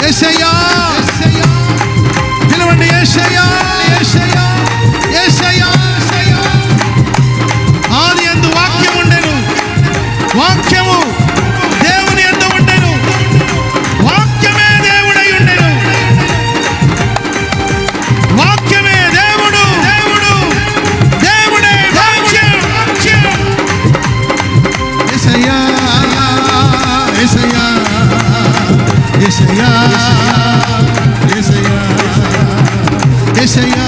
యేసయ్యా పిలవండి, యేసయ్యా యేసయ్యా యేసయ్యా. ఆది యందు వాక్యం ఉండెను, వాక్యము దేవుని యందు ఉండెను, వాక్యమే దేవుడై ఉండెను, వాక్యమే దేవుడు, దేవుడు దేవుడే వాక్యం. యేసయ్యా యేసయ్యా యేసయ్యా యేసయ్యా యేసయ్యా